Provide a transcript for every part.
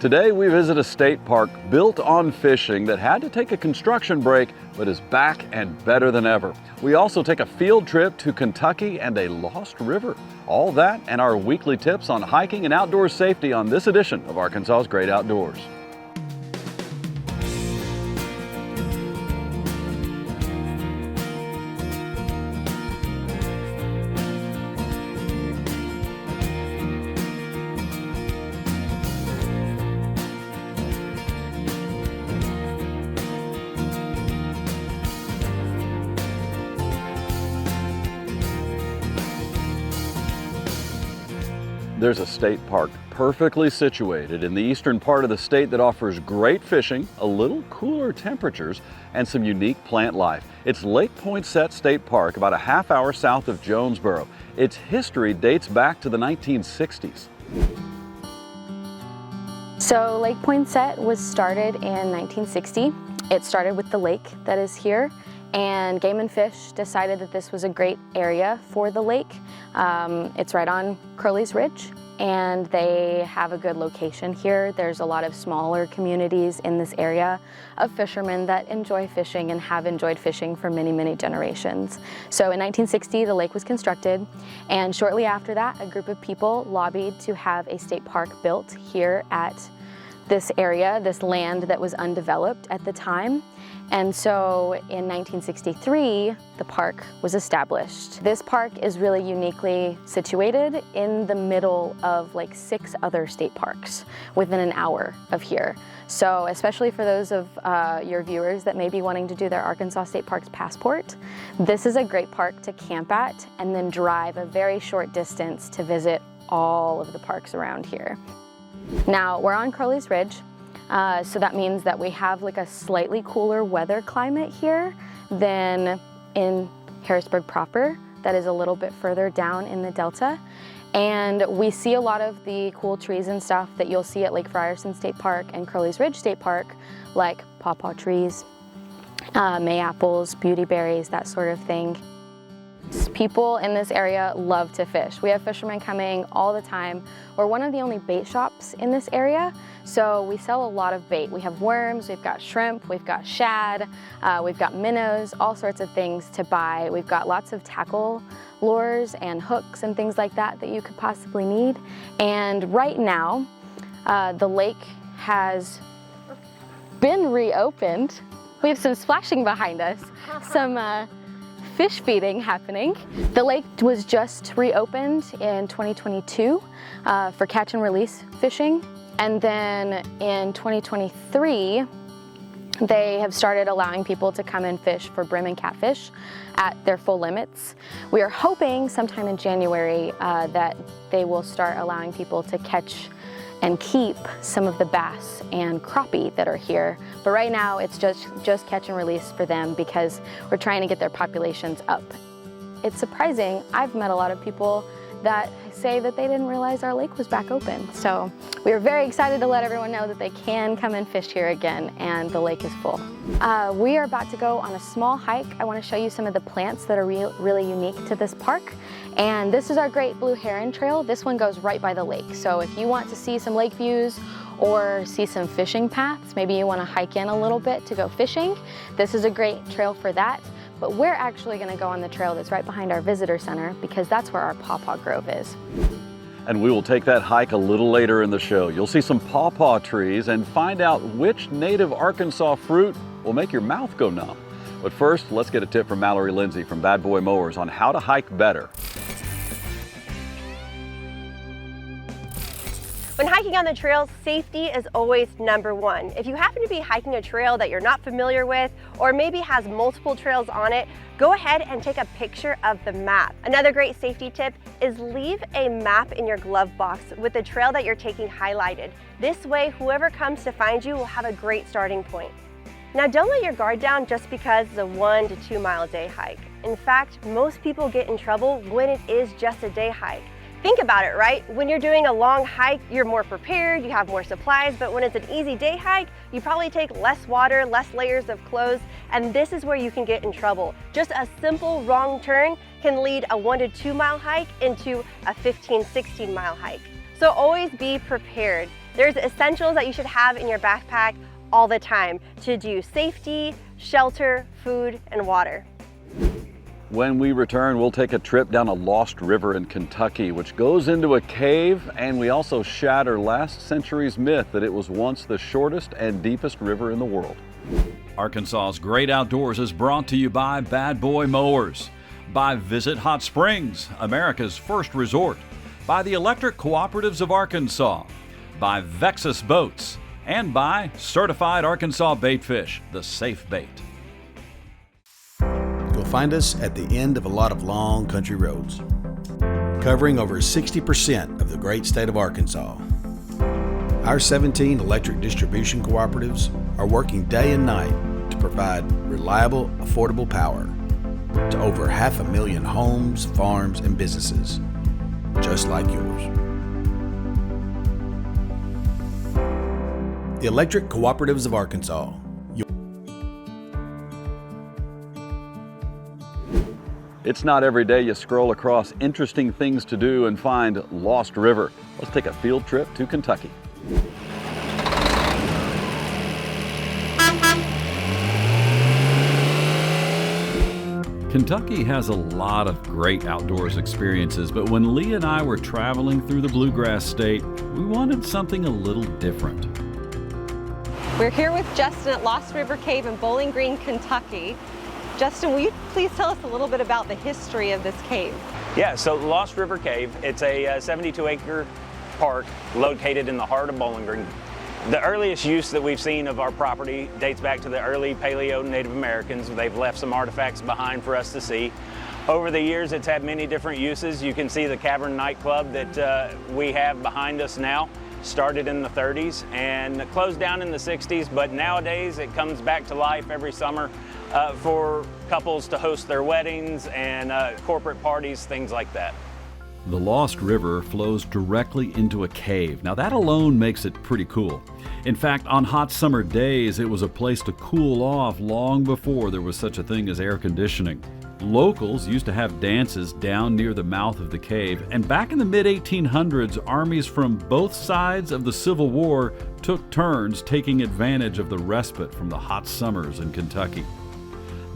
Today we visit a state park built on fishing that had to take a construction break but is back and better than ever. We also take a field trip to Kentucky and a lost river. All that and our weekly tips on hiking and outdoor safety on this edition of Arkansas's Great Outdoors. There's a state park perfectly situated in the eastern part of the state that offers great fishing, a little cooler temperatures, and some unique plant life. It's Lake Poinsett State Park, about a half hour south of Jonesboro. Its history dates back to the 1960s. So Lake Poinsett was started in 1960. It started with the lake that is here, and Game and Fish decided that this was a great area for the lake. It's right on Crowley's Ridge, and they have a good location here. There's a lot of smaller communities in this area of fishermen that enjoy fishing and have enjoyed fishing for many, many generations. So in 1960, the lake was constructed, and shortly after that, a group of people lobbied to have a state park built here at this area, this land that was undeveloped at the time. And so in 1963, the park was established. This park is really uniquely situated in the middle of like 6 other state parks within an hour of here. So especially for those of your viewers that may be wanting to do their Arkansas State Parks passport, this is a great park to camp at and then drive a very short distance to visit all of the parks around here. Now, we're on Crowley's Ridge. So that means that we have like a slightly cooler weather climate here than in Harrisburg proper. That is a little bit further down in the Delta. And we see a lot of the cool trees and stuff that you'll see at Lake Frierson State Park and Crowley's Ridge State Park, like pawpaw trees, mayaples, beautyberries, that sort of thing. People in this area love to fish. We have fishermen coming all the time. We're one of the only bait shops in this area, so we sell a lot of bait. We have worms, we've got shrimp, we've got shad, we've got minnows, all sorts of things to buy. We've got lots of tackle lures and hooks and things like that that you could possibly need. And right now, the lake has been reopened. We have some splashing behind us, some fish feeding happening. The lake was just reopened in 2022 for catch and release fishing. And then in 2023, they have started allowing people to come and fish for brim and catfish at their full limits. We are hoping sometime in January that they will start allowing people to catch and keep some of the bass and crappie that are here. But right now it's just catch and release for them because we're trying to get their populations up. It's surprising, I've met a lot of people that say that they didn't realize our lake was back open. So we are very excited to let everyone know that they can come and fish here again, and the lake is full. We are about to go on a small hike. I want to show you some of the plants that are really unique to this park. And this is our Great Blue Heron Trail. This one goes right by the lake. So if you want to see some lake views or see some fishing paths, maybe you want to hike in a little bit to go fishing, this is a great trail for that. But we're actually going to go on the trail that's right behind our visitor center because that's where our pawpaw grove is. And we will take that hike a little later in the show. You'll see some pawpaw trees and find out which native Arkansas fruit will make your mouth go numb. But first, let's get a tip from Mallory Lindsay from Bad Boy Mowers on how to hike better. When hiking on the trails, safety is always #1. If you happen to be hiking a trail that you're not familiar with, or maybe has multiple trails on it, go ahead and take a picture of the map. Another great safety tip is leave a map in your glove box with the trail that you're taking highlighted. This way, whoever comes to find you will have a great starting point. Now, don't let your guard down just because it's a 1 to 2 mile day hike. In fact, most people get in trouble when it is just a day hike. Think about it, right? When you're doing a long hike, you're more prepared, you have more supplies, but when it's an easy day hike, you probably take less water, less layers of clothes, and this is where you can get in trouble. Just a simple wrong turn can lead a 1 to 2 mile hike into a 15, 16 mile hike. So always be prepared. There's essentials that you should have in your backpack all the time to do safety, shelter, food, and water. When we return, we'll take a trip down a lost river in Kentucky, which goes into a cave, and we also shatter last century's myth that it was once the shortest and deepest river in the world. Arkansas's Great Outdoors is brought to you by Bad Boy Mowers, by Visit Hot Springs, America's first resort, by the Electric Cooperatives of Arkansas, by Vexus Boats, and by Certified Arkansas Baitfish, the safe bait. You'll find us at the end of a lot of long country roads, covering over 60% of the great state of Arkansas. Our 17 electric distribution cooperatives are working day and night to provide reliable, affordable power to over 500,000 homes, farms, and businesses, just like yours. The Electric Cooperatives of Arkansas. It's not every day you scroll across interesting things to do and find Lost River. Let's take a field trip to Kentucky. Kentucky has a lot of great outdoors experiences, but when Lee and I were traveling through the Bluegrass State, we wanted something a little different. We're here with Justin at Lost River Cave in Bowling Green, Kentucky. Justin, will you please tell us a little bit about the history of this cave? Yeah, so Lost River Cave, it's a 72-acre park located in the heart of Bowling Green. The earliest use that we've seen of our property dates back to the early Paleo Native Americans. They've left some artifacts behind for us to see. Over the years, it's had many different uses. You can see the Cavern nightclub that we have behind us now. Started in the 30s and closed down in the 60s, but nowadays it comes back to life every summer for couples to host their weddings and corporate parties, things like that. The Lost River flows directly into a cave. Now that alone makes it pretty cool. In fact, on hot summer days, it was a place to cool off long before there was such a thing as air conditioning. Locals used to have dances down near the mouth of the cave, and back in the mid-1800s, armies from both sides of the Civil War took turns taking advantage of the respite from the hot summers in Kentucky.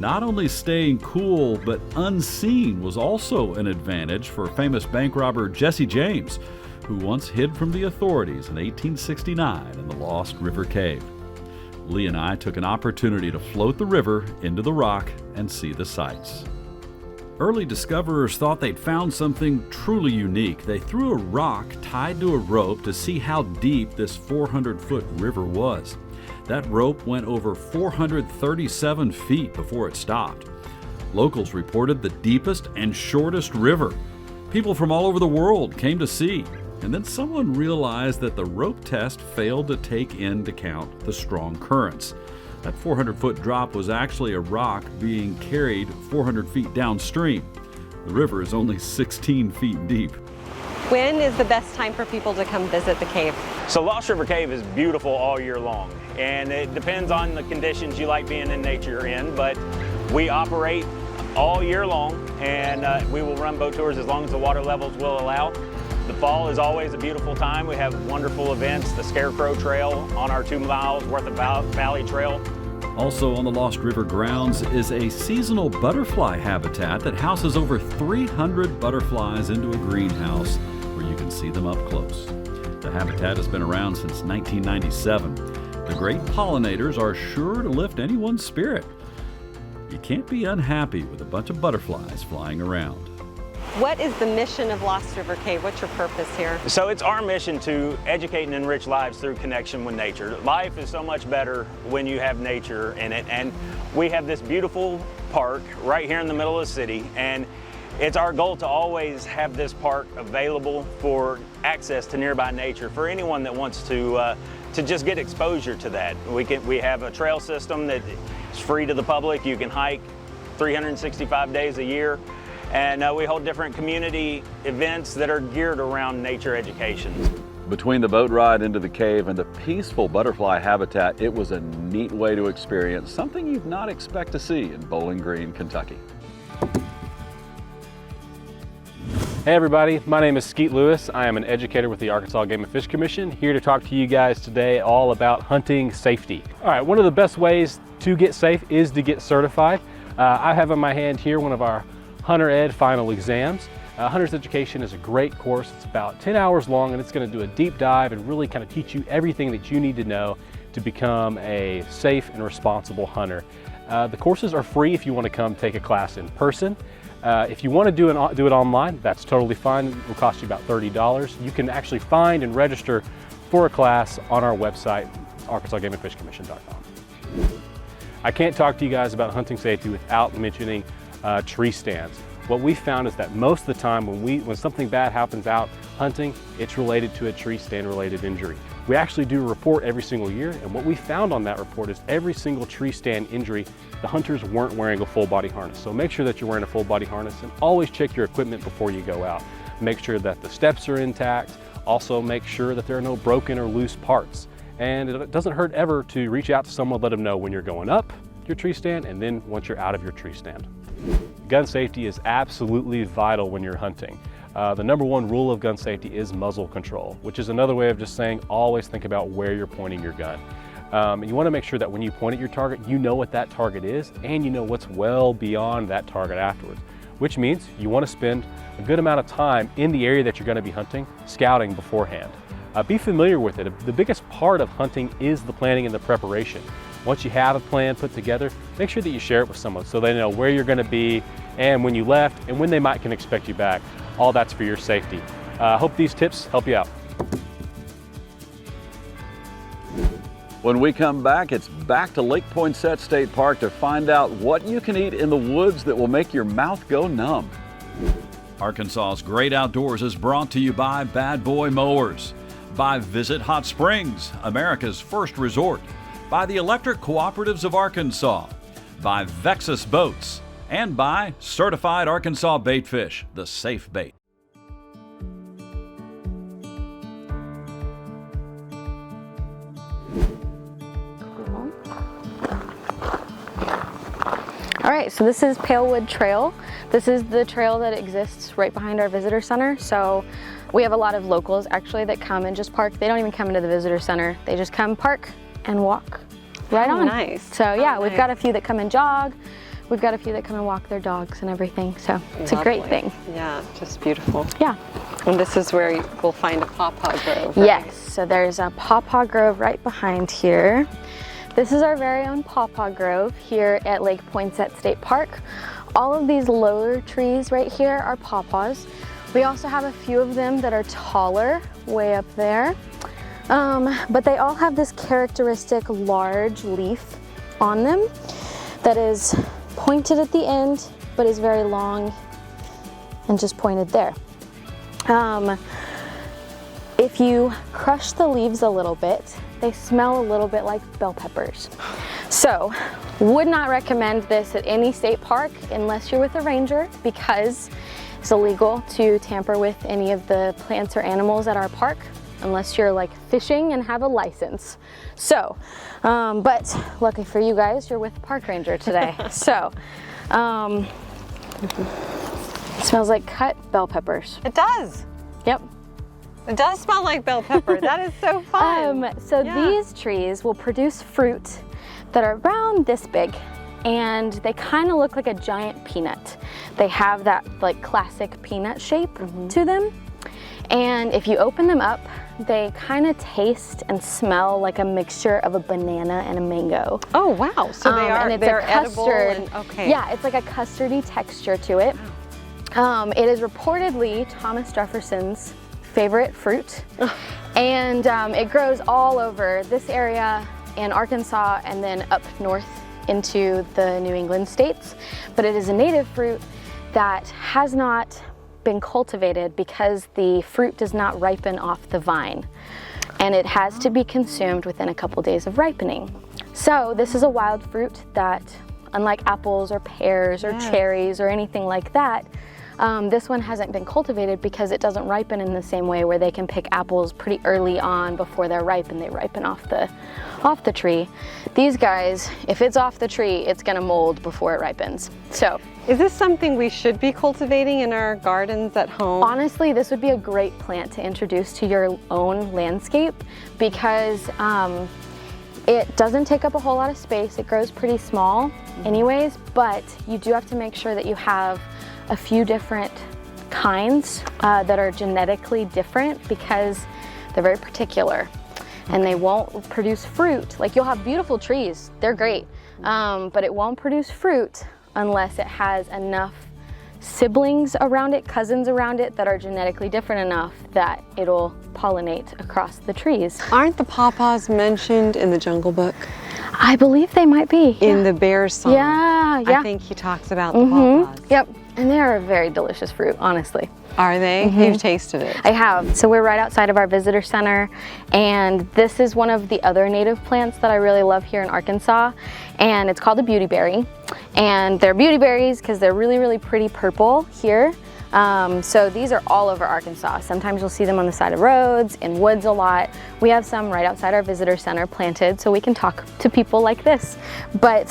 Not only staying cool, but unseen was also an advantage for famous bank robber Jesse James, who once hid from the authorities in 1869 in the Lost River Cave. Lee and I took an opportunity to float the river into the rock and see the sights. Early discoverers thought they'd found something truly unique. They threw a rock tied to a rope to see how deep this 400-foot river was. That rope went over 437 feet before it stopped. Locals reported the deepest and shortest river. People from all over the world came to see. And then someone realized that the rope test failed to take into account the strong currents. That 400-foot drop was actually a rock being carried 400 feet downstream. The river is only 16 feet deep. When is the best time for people to come visit the cave? So Lost River Cave is beautiful all year long, and it depends on the conditions you like being in nature in, but we operate all year long, and we will run boat tours as long as the water levels will allow. The fall is always a beautiful time. We have wonderful events, the Scarecrow Trail on our 2 miles worth of Valley Trail. Also on the Lost River grounds is a seasonal butterfly habitat that houses over 300 butterflies into a greenhouse where you can see them up close. The habitat has been around since 1997. The great pollinators are sure to lift anyone's spirit. You can't be unhappy with a bunch of butterflies flying around. What is the mission of Lost River Cave? What's your purpose here? So it's our mission to educate and enrich lives through connection with nature. Life is so much better when you have nature in it, and we have this beautiful park right here in the middle of the city, and it's our goal to always have this park available for access to nearby nature for anyone that wants to just get exposure to that. We have a trail system that is free to the public. You can hike 365 days a year. And we hold different community events that are geared around nature education. Between the boat ride into the cave and the peaceful butterfly habitat, it was a neat way to experience something you'd not expect to see in Bowling Green, Kentucky. Hey everybody, my name is Skeet Lewis. I am an educator with the Arkansas Game and Fish Commission, here to talk to you guys today all about hunting safety. All right, one of the best ways to get safe is to get certified. I have in my hand here one of our Hunter Ed final exams. Hunter's Education is a great course. It's about 10 hours long, and it's going to do a deep dive and really kind of teach you everything that you need to know to become a safe and responsible hunter. The courses are free if you want to come take a class in person. If you want to do it online, that's totally fine. It will cost you about $30. You can actually find and register for a class on our website, arkansasgameandfishcommission.com. I can't talk to you guys about hunting safety without mentioning tree stands. What we found is that most of the time when something bad happens out hunting, it's related to a tree stand related injury. We actually do a report every single year, and what we found on that report is every single tree stand injury, the hunters weren't wearing a full body harness. So make sure that you're wearing a full body harness, and always check your equipment before you go out. Make sure that the steps are intact. Also make sure that there are no broken or loose parts. And it doesn't hurt ever to reach out to someone, let them know when you're going up your tree stand and then once you're out of your tree stand. Gun safety is absolutely vital when you're hunting. The number one rule of gun safety is muzzle control, which is another way of just saying always think about where you're pointing your gun. You want to make sure that when you point at your target, you know what that target is and you know what's well beyond that target afterwards, which means you want to spend a good amount of time in the area that you're going to be hunting, scouting beforehand. Be familiar with it. The biggest part of hunting is the planning and the preparation. Once you have a plan put together, make sure that you share it with someone so they know where you're going to be and when you left and when they can expect you back. All that's for your safety. Hope these tips help you out. When we come back, it's back to Lake Poinsett State Park to find out what you can eat in the woods that will make your mouth go numb. Arkansas's Great Outdoors is brought to you by Bad Boy Mowers, by Visit Hot Springs, America's first resort, by the Electric Cooperatives of Arkansas, by Vexus Boats, and by Certified Arkansas Bait Fish, the safe bait. All right, so this is Palewood Trail. This is the trail that exists right behind our visitor center. So we have a lot of locals actually that come and just park. They don't even come into the visitor center. They just come park and walk right on. Nice. So yeah, we've nice. got a few that come and jog. We've got a few that come and walk their dogs and everything. So it's a great thing. Yeah, just beautiful. Yeah. And this is where we'll find a pawpaw grove, right? Yes, so there's a pawpaw grove right behind here. This is our very own pawpaw grove here at Lake Poinsett State Park. All of these lower trees right here are pawpaws. We also have a few of them that are taller, way up there. But they all have this characteristic large leaf on them that is pointed at the end, but is very long and just pointed there. If you crush the leaves a little bit, they smell a little bit like bell peppers. So, would not recommend this at any state park unless you're with a ranger, because it's illegal to tamper with any of the plants or animals at our park unless you're like fishing and have a license. So, but lucky for you guys, you're with a park ranger today. So, it smells like cut bell peppers. It does. Yep. It does smell like bell pepper. That is so fun. These trees will produce fruit that are around this big, and they kind of look like a giant peanut. They have that like classic peanut shape to them. And if you open them up, they kind of taste and smell like a mixture of a banana and a mango. Oh wow! So they're edible. And, okay. Yeah, it's like a custardy texture to it. It is reportedly Thomas Jefferson's favorite fruit, and it grows all over this area in Arkansas and then up north into the New England states. But it is a native fruit that has not been cultivated because the fruit does not ripen off the vine, and it has to be consumed within a couple days of ripening. So this is a wild fruit that, unlike apples or pears or cherries or anything like that, this one hasn't been cultivated because it doesn't ripen in the same way where they can pick apples pretty early on before they're ripe and they ripen off off the tree. These guys, if it's off the tree, it's gonna mold before it ripens. So, is this something we should be cultivating in our gardens at home? honestly, this would be a great plant to introduce to your own landscape because it doesn't take up a whole lot of space. It grows pretty small anyways, but you do have to make sure that you have a few different kinds that are genetically different because they're very particular and they won't produce fruit. Like, you'll have beautiful trees, they're great, but it won't produce fruit unless it has enough siblings around it, cousins around it that are genetically different enough that it'll pollinate across the trees. Aren't the pawpaws mentioned in the Jungle Book? I believe they might be. In the bear's song. Yeah, yeah. I think he talks about the pawpaws. Yep, and they are a very delicious fruit, honestly. Are they? You've tasted it. I have. So we're right outside of our visitor center, and this is one of the other native plants that I really love here in Arkansas, and it's called a beautyberry. And they're beauty berries because they're really, really pretty purple here. So these are all over Arkansas. Sometimes you'll see them on the side of roads, in woods a lot. We have some right outside our visitor center planted so we can talk to people like this. But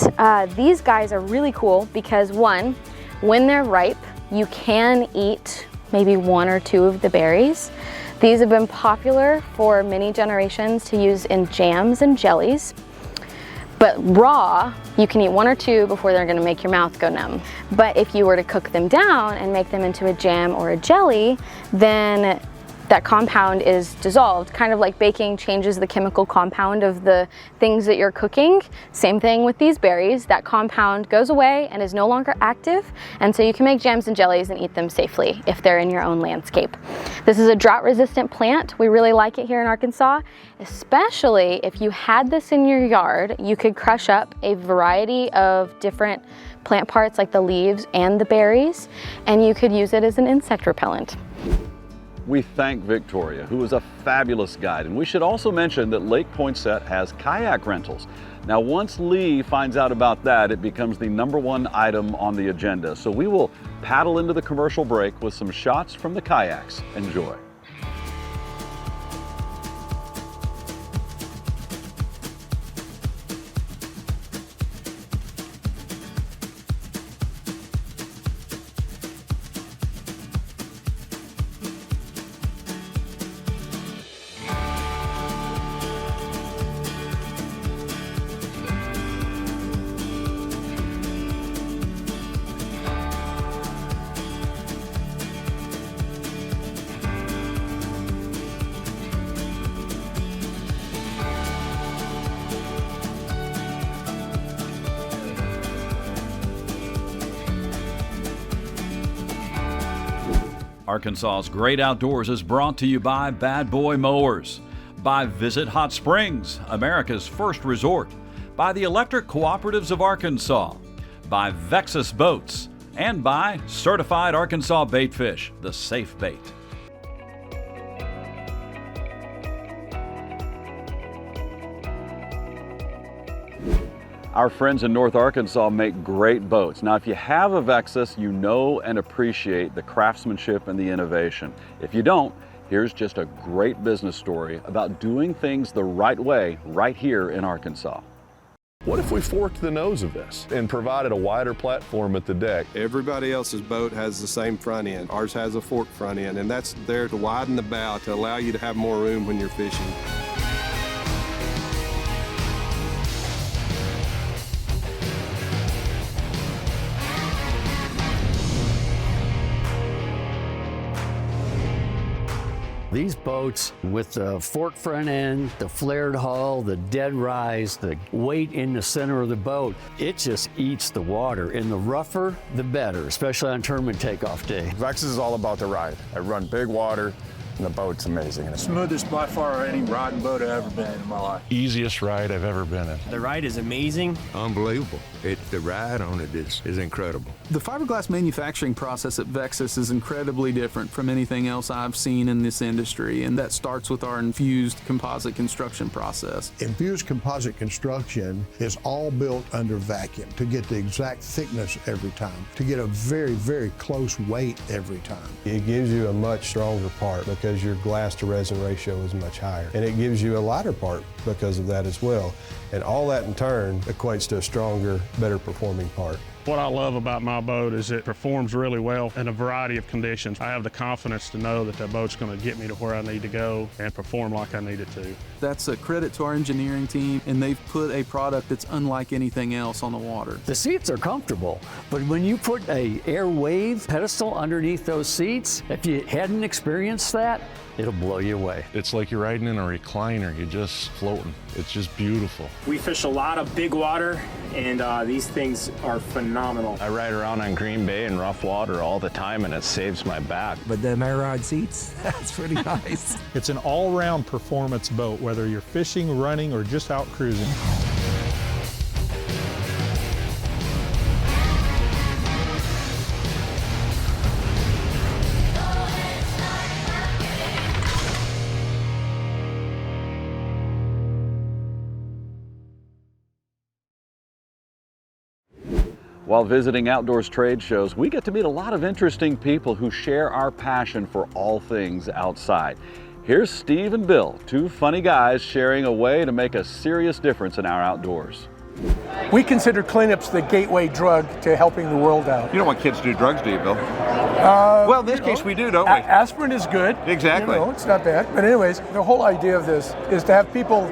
these guys are really cool because, one, when they're ripe, you can eat maybe one or two of the berries. These have been popular for many generations to use in jams and jellies. But raw, you can eat one or two before they're gonna make your mouth go numb. But if you were to cook them down and make them into a jam or a jelly, then that compound is dissolved. Kind of like baking changes the chemical compound of the things that you're cooking. Same thing with these berries. That compound goes away and is no longer active, and so you can make jams and jellies and eat them safely if they're in your own landscape. This is a drought-resistant plant. We really like it here in Arkansas, especially if you had this in your yard. You could crush up a variety of different plant parts like the leaves and the berries, and you could use it as an insect repellent. We thank Victoria, who is a fabulous guide, and we should also mention that Lake Poinsett has kayak rentals. Now, once Lee finds out about that, it becomes the #1 item on the agenda. So we will paddle into the commercial break with some shots from the kayaks. Enjoy. Arkansas's Great Outdoors is brought to you by Bad Boy Mowers, by Visit Hot Springs, America's first resort, by the Electric Cooperatives of Arkansas, by Vexus Boats, and by Certified Arkansas Baitfish, the safe bait. Our friends in North Arkansas make great boats. Now, if you have a Vexus, you know and appreciate the craftsmanship and the innovation. If you don't, here's just a great business story about doing things the right way right here in Arkansas. What if we forked the nose of this and provided a wider platform at the deck? Everybody else's boat has the same front end. Ours has a forked front end, and that's there to widen the bow to allow you to have more room when you're fishing. These boats with the forked front end, the flared hull, the dead rise, the weight in the center of the boat, it just eats the water. And the rougher, the better, especially on tournament takeoff day. Vexus is all about the ride. I run big water, and the boat's amazing. Smoothest by far any riding boat I've ever been in my life. Easiest ride I've ever been in. The ride is amazing. Unbelievable. The ride on it is incredible. The fiberglass manufacturing process at Vexus is incredibly different from anything else I've seen in this industry, and that starts with our infused composite construction process. Infused composite construction is all built under vacuum to get the exact thickness every time, to get a very, very close weight every time. It gives you a much stronger part because because your glass to resin ratio is much higher. And it gives you a lighter part because of that as well. And all that in turn equates to a stronger, better performing part. What I love about my boat is it performs really well in a variety of conditions. I have the confidence to know that that boat's going to get me to where I need to go and perform like I need it to. That's a credit to our engineering team, and they've put a product that's unlike anything else on the water. The seats are comfortable, but when you put a air wave pedestal underneath those seats, if you hadn't experienced that, it'll blow you away. It's like you're riding in a recliner. You're just floating. It's just beautiful. We fish a lot of big water, and these things are phenomenal. I ride around on Green Bay in rough water all the time, and it saves my back. But the Marrod seats, that's pretty nice. It's an all-round performance boat, whether you're fishing, running, or just out cruising. While visiting outdoors trade shows, we get to meet a lot of interesting people who share our passion for all things outside. Here's Steve and Bill, two funny guys sharing a way to make a serious difference in our outdoors. We consider cleanups the gateway drug to helping the world out. You don't want kids to do drugs, do you, Bill? Well, in this case we do, don't we? Aspirin is good. Exactly. You know, it's not bad. But anyways, the whole idea of this is to have people,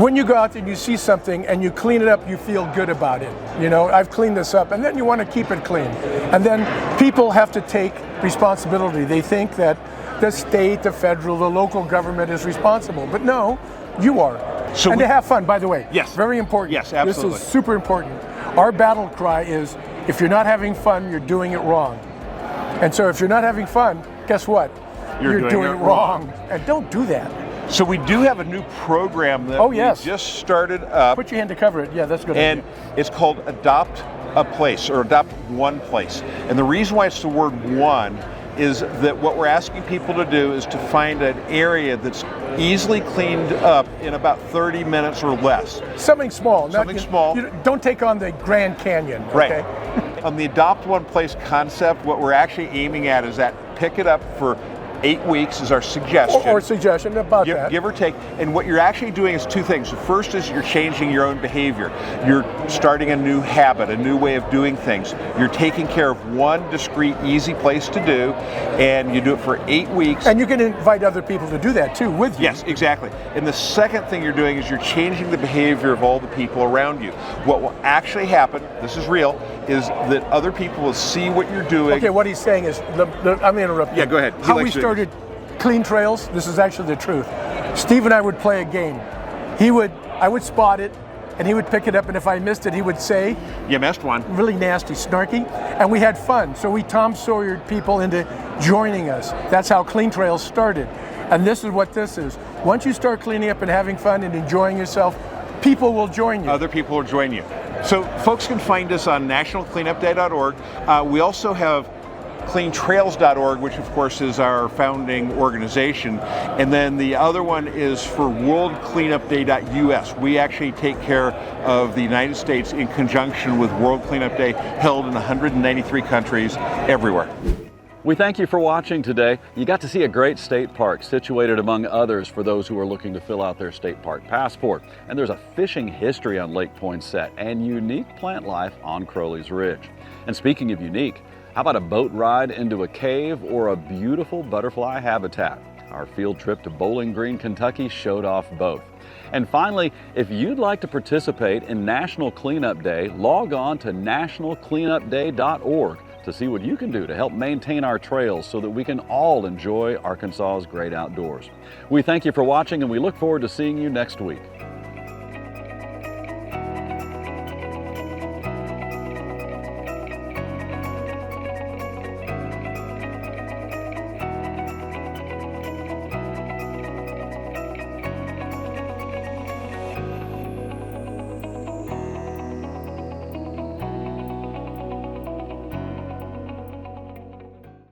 when you go out there and you see something and you clean it up, you feel good about it. You know, I've cleaned this up, and then you want to keep it clean. And then people have to take responsibility. They think that the state, the federal, the local government is responsible, but no, you are. So and to have fun, by the way. Yes. Very important. Yes, absolutely. This is super important. Our battle cry is, if you're not having fun, you're doing it wrong. And so if you're not having fun, guess what? You're doing it wrong. And don't do that. So we do have a new program that we just started up. Put your hand to cover it. Yeah, that's good. And it's called Adopt a Place, or Adopt One Place. And the reason why it's the word one is that what we're asking people to do is to find an area that's easily cleaned up in about 30 minutes or less. Something small. Something small. Don't take on the Grand Canyon. Okay? Right. On the Adopt One Place concept, what we're actually aiming at is that pick it up for 8 weeks is our suggestion. Or suggestion about that. Give or take. And what you're actually doing is two things. The first is you're changing your own behavior. You're starting a new habit, a new way of doing things. You're taking care of one discrete, easy place to do, and you do it for 8 weeks. And you can invite other people to do that too with you. Yes, exactly. And the second thing you're doing is you're changing the behavior of all the people around you. What will actually happen, this is real, is that other people will see what you're doing. Okay, what he's saying is, I'm interrupting. Yeah, go ahead. How we started Clean Trails, this is actually the truth. Steve and I would play a game. I would spot it, and he would pick it up, and if I missed it, he would say, "You missed one." Really nasty, snarky, and we had fun. So we Tom Sawyered people into joining us. That's how Clean Trails started. And this is what this is. Once you start cleaning up and having fun and enjoying yourself, people will join you. Other people will join you. So folks can find us on nationalcleanupday.org. We also have cleantrails.org, which of course is our founding organization. And then the other one is for worldcleanupday.us. We actually take care of the United States in conjunction with World Cleanup Day, held in 193 countries everywhere. We thank you for watching today. You got to see a great state park situated among others for those who are looking to fill out their state park passport. And there's a fishing history on Lake Poinsett and unique plant life on Crowley's Ridge. And speaking of unique, how about a boat ride into a cave or a beautiful butterfly habitat? Our field trip to Bowling Green, Kentucky showed off both. And finally, if you'd like to participate in National Cleanup Day, log on to nationalcleanupday.org to see what you can do to help maintain our trails so that we can all enjoy Arkansas's great outdoors. We thank you for watching, and we look forward to seeing you next week.